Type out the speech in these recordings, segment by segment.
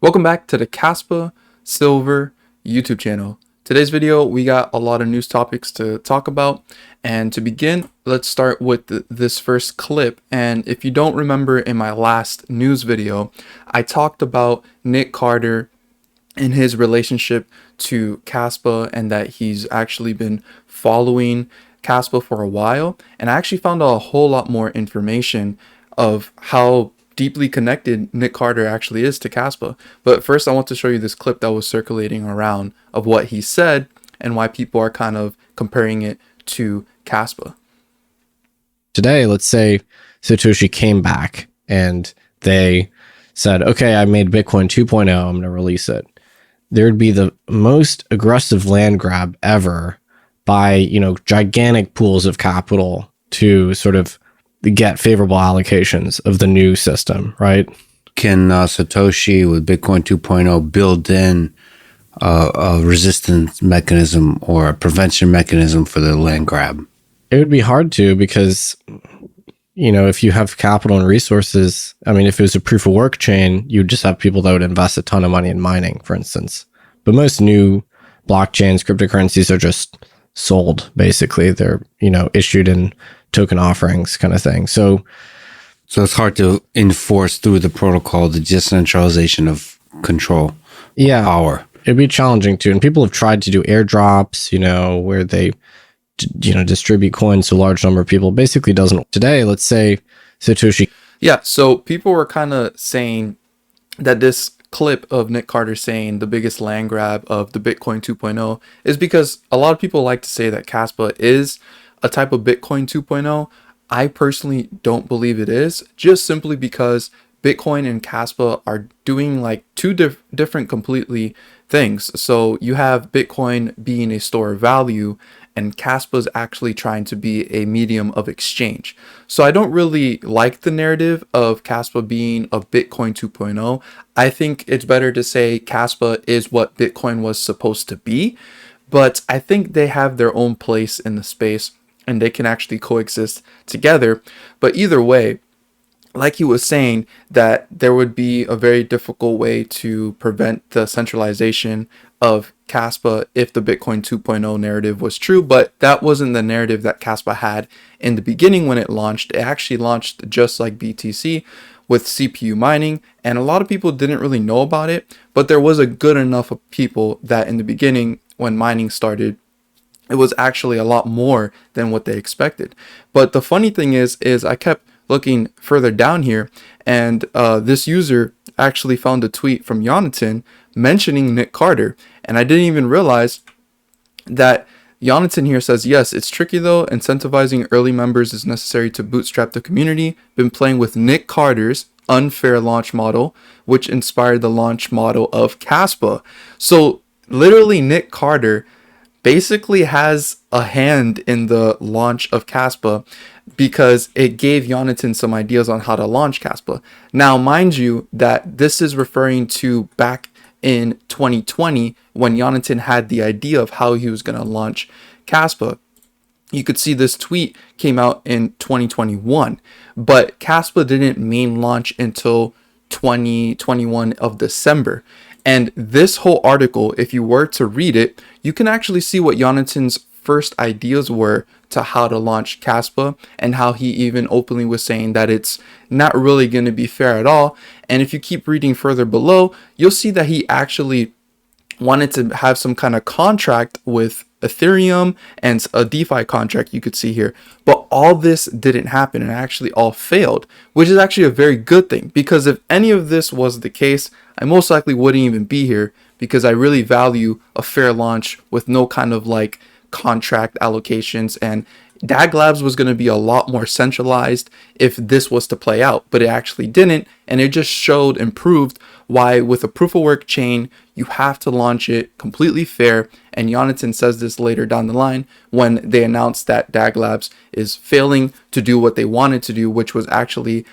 Welcome back to the Caspa Silver YouTube channel. Today's video, we got a lot of news topics to talk about. And to begin, let's start with this first clip. And if you don't remember in my last news video, I talked about Nick Carter and his relationship to Caspa and that he's actually been following Caspa for a while. And I actually found out a whole lot more information of how deeply connected Nick Carter actually is to Caspa. But first, I want to show you this clip that was circulating around of what he said and why people are kind of comparing it to Caspa. Today, let's say Satoshi came back and they said, okay, I made Bitcoin 2.0, I'm going to release it. There'd be the most aggressive land grab ever by, gigantic pools of capital to sort of get favorable allocations of the new system, right? Can Satoshi with Bitcoin 2.0 build in a resistance mechanism or a prevention mechanism for the land grab? It would be hard to because, if you have capital and resources, if it was a proof of work chain, you'd just have people that would invest a ton of money in mining, for instance. But most new blockchains, cryptocurrencies are just sold, basically. They're, issued in token offerings kind of thing. So it's hard to enforce through the protocol, the decentralization of control, power. It'd be challenging too. And people have tried to do airdrops, where they, distribute coins to a large number of people. Basically doesn't. Today, let's say Satoshi. Yeah, so people were kind of saying that this clip of Nick Carter saying the biggest land grab of the Bitcoin 2.0 is because a lot of people like to say that Caspa is a type of Bitcoin 2.0. I personally don't believe it is, just simply because Bitcoin and Caspa are doing like two different completely things. So you have Bitcoin being a store of value and Caspa is actually trying to be a medium of exchange. So I don't really like the narrative of Caspa being a Bitcoin 2.0. I think it's better to say Caspa is what Bitcoin was supposed to be, but I think they have their own place in the space and they can actually coexist together. But either way, like he was saying, that there would be a very difficult way to prevent the centralization of Caspa if the Bitcoin 2.0 narrative was true, but that wasn't the narrative that Caspa had in the beginning when it launched. It actually launched just like BTC with CPU mining, and a lot of people didn't really know about it, but there was a good enough of people that in the beginning when mining started, it was actually a lot more than what they expected. But the funny thing is I kept looking further down here, and this user actually found a tweet from Jonathan mentioning Nick Carter, and I didn't even realize that Jonathan here says, yes, it's tricky though. Incentivizing early members is necessary to bootstrap the community. Been playing with Nick Carter's unfair launch model, which inspired the launch model of Caspa. So literally Nick Carter basically has a hand in the launch of Caspa because it gave Jonathan some ideas on how to launch Caspa. Now, mind you that this is referring to back in 2020 when Jonathan had the idea of how he was going to launch Caspa. You could see this tweet came out in 2021, but Caspa didn't main launch until 2021 of December. And this whole article, if you were to read it, you can actually see what Jonathan's first ideas were to how to launch Caspa and how he even openly was saying that it's not really going to be fair at all. And if you keep reading further below, you'll see that he actually wanted to have some kind of contract with Ethereum and a DeFi contract you could see here. But all this didn't happen and actually all failed, which is actually a very good thing, because if any of this was the case, I most likely wouldn't even be here, because I really value a fair launch with no kind of like contract allocations, and DAG Labs was going to be a lot more centralized if this was to play out, but it actually didn't, and it just showed and proved why with a proof of work chain you have to launch it completely fair. And Jonathan says this later down the line when they announced that DAG Labs is failing to do what they wanted to do, which was actually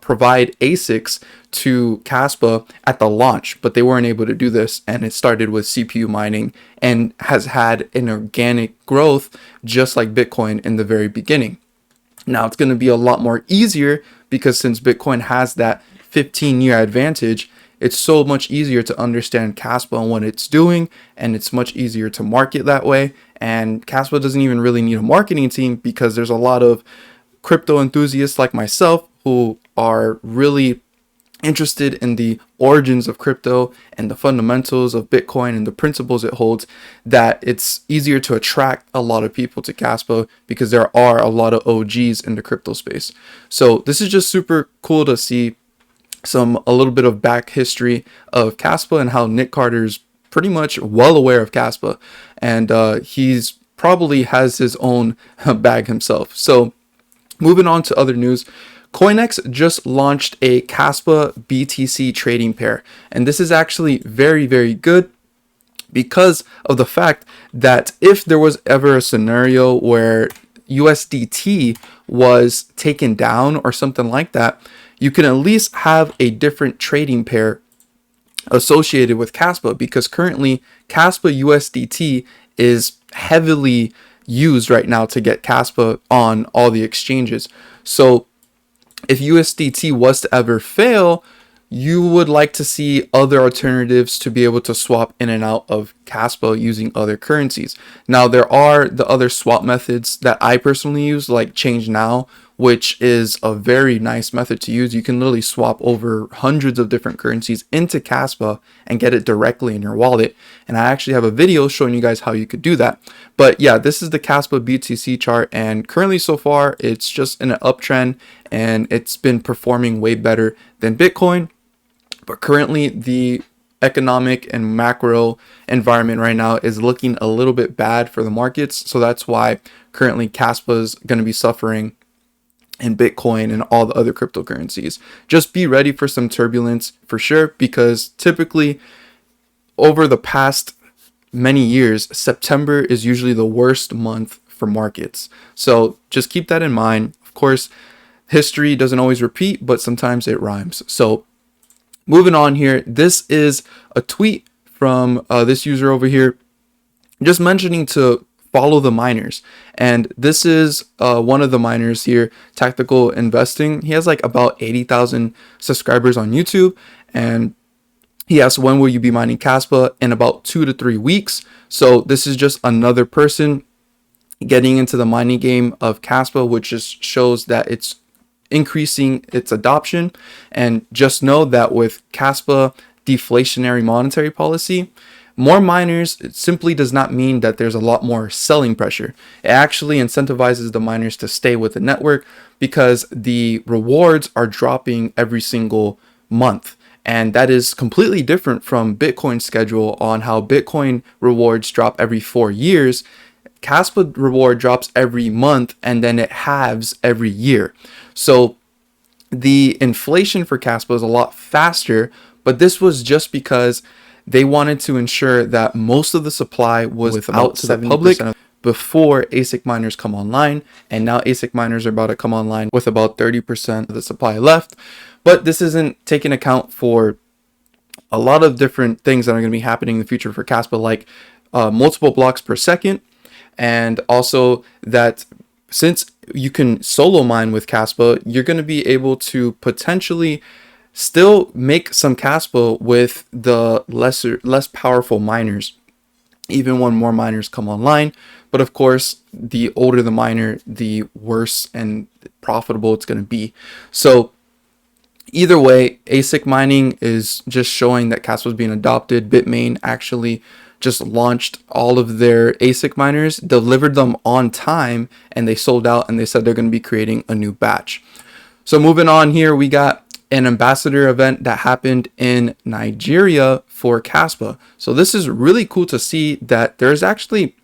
provide ASICs to Caspa at the launch, but they weren't able to do this, and it started with CPU mining and has had an organic growth just like Bitcoin in the very beginning. Now it's going to be a lot more easier because since Bitcoin has that 15-year advantage, it's so much easier to understand Caspa and what it's doing, and it's much easier to market that way. And Caspa doesn't even really need a marketing team because there's a lot of crypto enthusiasts like myself who are really interested in the origins of crypto and the fundamentals of Bitcoin and the principles it holds, that it's easier to attract a lot of people to Caspa because there are a lot of OGs in the crypto space. So this is just super cool to see a little bit of back history of Caspa and how Nick Carter's pretty much well aware of Caspa, and he's probably has his own bag himself. So moving on to other news, CoinEx just launched a Caspa BTC trading pair, and this is actually very, very good because of the fact that if there was ever a scenario where USDT was taken down or something like that, you can at least have a different trading pair associated with Caspa, because currently Caspa USDT is heavily used right now to get Caspa on all the exchanges. So if USDT was to ever fail, you would like to see other alternatives to be able to swap in and out of Caspa using other currencies. Now, there are the other swap methods that I personally use, like Change Now, which is a very nice method to use. You can literally swap over hundreds of different currencies into Caspa and get it directly in your wallet. And I actually have a video showing you guys how you could do that. But yeah, this is the Caspa BTC chart, and currently so far it's just in an uptrend and it's been performing way better than Bitcoin. But currently the economic and macro environment right now is looking a little bit bad for the markets. So that's why currently Caspa is going to be suffering, and Bitcoin and all the other cryptocurrencies. Just be ready for some turbulence for sure, because typically over the past many years, September is usually the worst month for markets. So just keep that in mind. Of course, history doesn't always repeat, but sometimes it rhymes. So moving on here, this is a tweet from this user over here, just mentioning to follow the miners. And this is one of the miners here, Tactical Investing. He has like about 80,000 subscribers on YouTube, and he asked, when will you be mining Caspa? In about 2 to 3 weeks. So this is just another person getting into the mining game of Caspa, which just shows that it's increasing its adoption. And just know that with Caspa deflationary monetary policy, more miners, it simply does not mean that there's a lot more selling pressure. It actually incentivizes the miners to stay with the network because the rewards are dropping every single month. And that is completely different from Bitcoin's schedule on how Bitcoin rewards drop every 4 years. Caspa reward drops every month, and then it halves every year. So the inflation for Caspa is a lot faster, but this was just because they wanted to ensure that most of the supply was out to the public before ASIC miners come online. And now ASIC miners are about to come online with about 30% of the supply left. But this isn't taking account for a lot of different things that are going to be happening in the future for Caspa, like multiple blocks per second. And also that since you can solo mine with Caspa, you're going to be able to potentially still make some Caspa with the less powerful miners, even when more miners come online. But of course, the older the miner, the worse and profitable it's going to be. So either way, ASIC mining is just showing that Caspa is being adopted. Bitmain actually just launched all of their ASIC miners, delivered them on time, and they sold out, and they said they're going to be creating a new batch. So moving on here, we got an ambassador event that happened in Nigeria for Caspa. So this is really cool to see that there's actually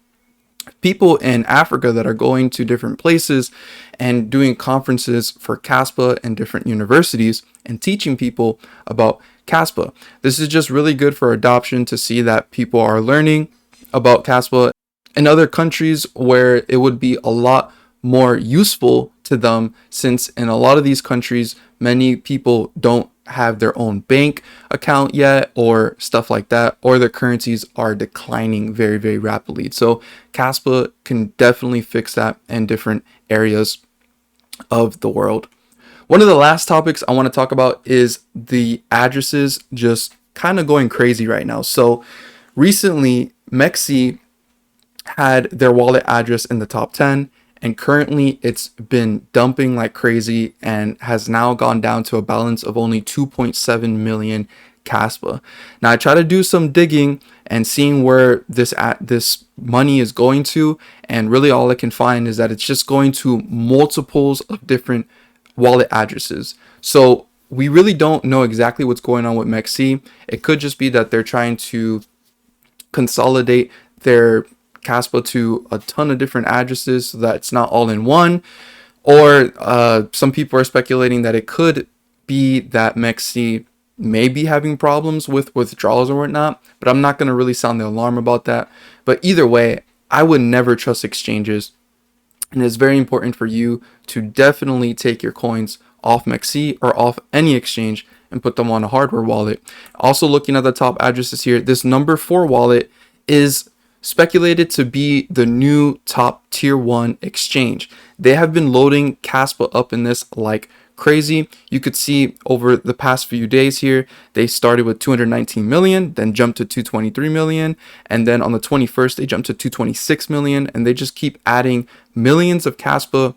people in Africa that are going to different places and doing conferences for Caspa in different universities and teaching people about Caspa. This is just really good for adoption to see that people are learning about Caspa in other countries where it would be a lot more useful to them, since in a lot of these countries, many people don't have their own bank account yet or stuff like that, or their currencies are declining very, very rapidly. So Caspa can definitely fix that in different areas of the world. One of the last topics I want to talk about is the addresses just kind of going crazy right now. So recently, MEXC had their wallet address in the top 10, and currently it's been dumping like crazy and has now gone down to a balance of only 2.7 million Caspa. Now I try to do some digging and seeing where this money is going to, and really all I can find is that it's just going to multiples of different wallet addresses. So we really don't know exactly what's going on with MEXC. It could just be that they're trying to consolidate their Caspa to a ton of different addresses so that it's not all in one. Or some people are speculating that it could be that MEXC may be having problems with withdrawals or whatnot, but I'm not going to really sound the alarm about that. But either way, I would never trust exchanges, and it's very important for you to definitely take your coins off MEXC or off any exchange and put them on a hardware wallet. Also, looking at the top addresses here, this number 4 wallet is speculated to be the new top tier 1 exchange. They have been loading Caspa up in this like crazy. You could see over the past few days here, they started with 219 million, then jumped to 223 million, and then on the 21st they jumped to 226 million, and they just keep adding millions of Caspa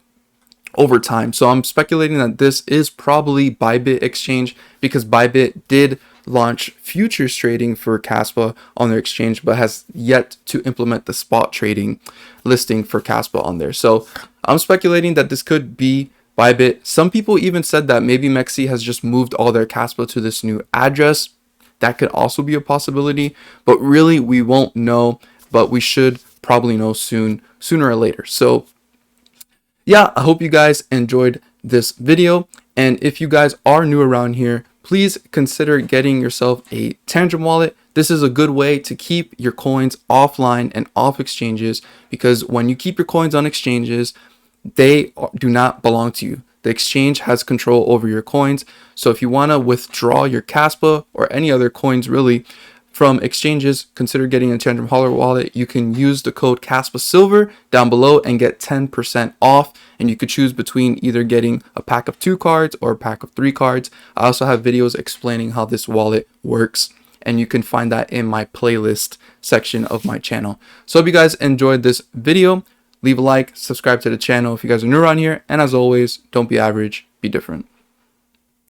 over time. So I'm speculating that this is probably Bybit exchange, because Bybit did launch futures trading for Caspa on their exchange, but has yet to implement the spot trading listing for Caspa on there. So I'm speculating that this could be Bybit. Some people even said that maybe MEXC has just moved all their Caspa to this new address. That could also be a possibility, but really we won't know, but we should probably know sooner or later. So yeah, I hope you guys enjoyed this video. And if you guys are new around here, please consider getting yourself a Tangent wallet. This is a good way to keep your coins offline and off exchanges, because when you keep your coins on exchanges, they do not belong to you. The exchange has control over your coins. So if you want to withdraw your Caspa or any other coins really from exchanges, consider getting a Tangent wallet. You can use the code Caspa Silver down below and get 10% off. And you could choose between either getting a pack of 2 cards or a pack of 3 cards. I also have videos explaining how this wallet works, and you can find that in my playlist section of my channel. So hope you guys enjoyed this video. Leave a like, subscribe to the channel if you guys are new around here, and as always, don't be average, be different.